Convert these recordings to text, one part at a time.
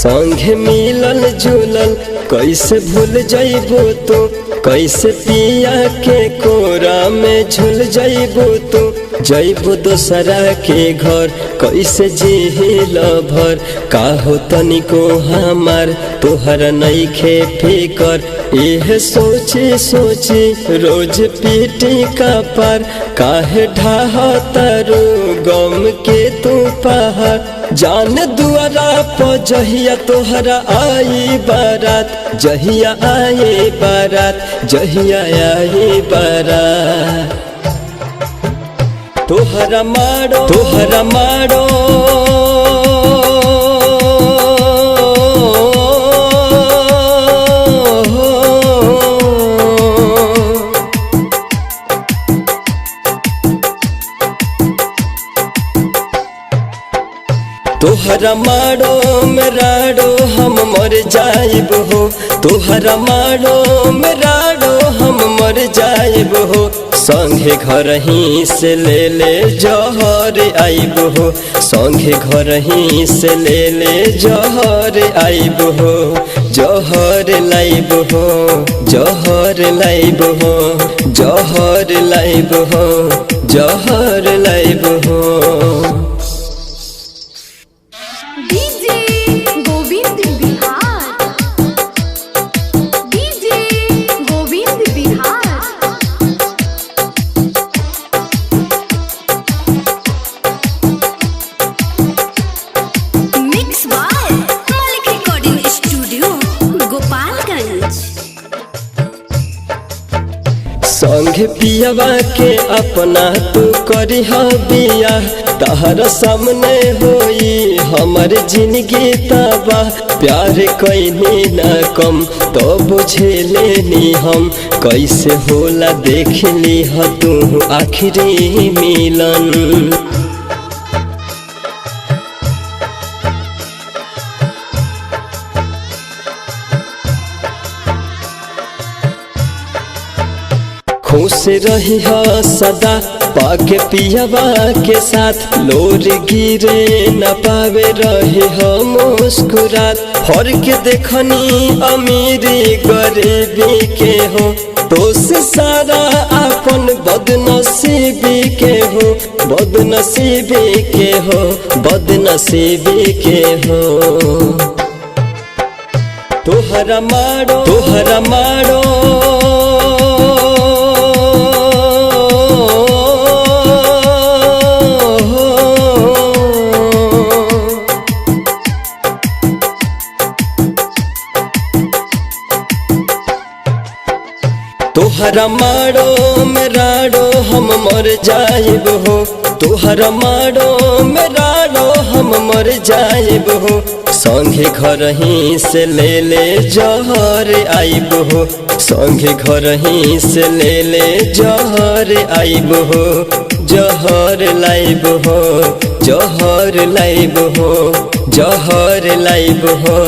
संगे मिलल जुलल कैसे भूल जाइबो तो, कैसे पिया के कोरा में झूल जाइबो तो, जाइबो दोसरा के घर कैसे जिहिल भर। काहो तनिको हमार तोहर नइखे फिकर, एह सोची सोची रोज पीटी का पार। काहे ढाहतारू गम के तू पहाड़, जान दुआरा पर जहिया तोहरा आई बारात, जहिया आए बारात, जहिया आए बारात। तोहरा मारो तोहरा मारो तोहरा मारो मेराडो हम मर जाइब हो, तोहरा मारो मेराडो हम मर जाइब हो। संगे घर ही से ले जहर आइब हो, संगे घर ही से ले जहर आइब हो। जहर लाइब हो, जहर लाइब हो, जहर लाइब हो, जहर लाइब हो। संगे पियावा के अपना तू करी बिया, तहरा सामने होई हमर जिंदगी तबाह। प्यार कैनी न कम तो बुझे लेनी हम, कैसे होला देख ली तू आखिरी मिलन। खुश रही सदा पाके पियावा के साथ, लोर गिरे न पावे रहे हम मुस्कुरात। हर के देखनी अमीरी गरीबी के हो, तो से सारा अपन बदनसीबी के हो, बदनसीबी के हो, बदनसीबी के हो। तोहरा मारो तोहरा मारो तोहरा मारो मेराडो हम मर जाइब हो, तोहरा मारो मेराडो हम मर जाइब हो। संगे घर ही से ले जहर आइब हो, संगे घर ही से ले जहर आइब हो। जहर लाइब हो, जहर लाइब हो, जहर लाइब हो,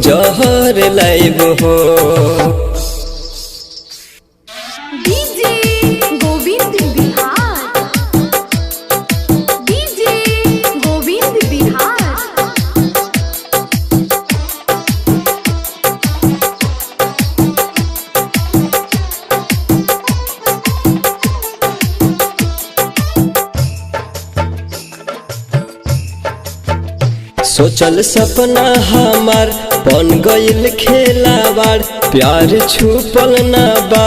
जहर लाइब हो। सोचल सपना हमार बन गइल खेलावार, प्यार छुपल ना बा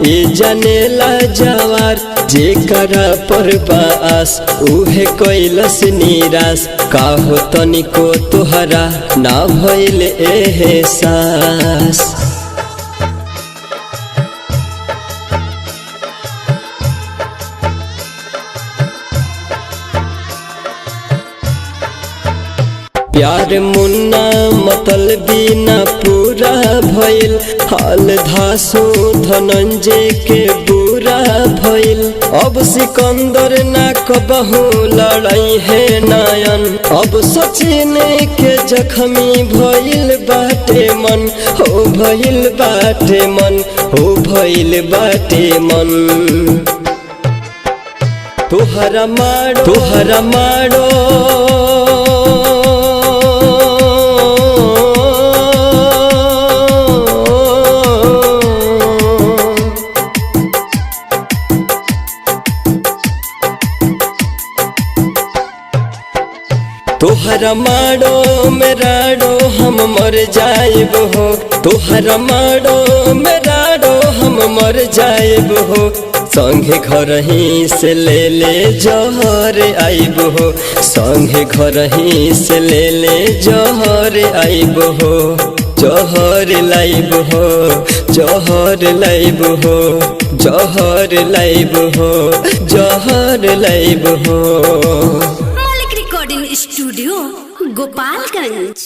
ए जनेला जवार। जेकरा पर बास उहे कैलस निराश, काहो तनिको तोहरा ना भइल एहसास। प्यार मुन्ना मतलबी ना पूरा भइल, हाल धासु धनंजय के बुरा भइल। अब सिकंदर ना कबहू लड़ाई है नयन, अब सचिन के जख्मी भइल बाटे मन, हो भइल बाटे मन, हो भइल बाटे मन। तोहरा मारो तोहरा मारो तोहरा माड़ो में राड़ो हम मर जाएब हो, तोहरा माड़ो में राड़ो हम मर जाएब हो। संगे घर ही से ले जहर आइब हो, संगे घर ही से ले जहर आइब हो। जहर लाइब हो, जहर लाइब हो, जहर लाइब हो, जहर लाइब हो। मलिक रिकॉर्डिंग स्टूडियो गोपालगंज।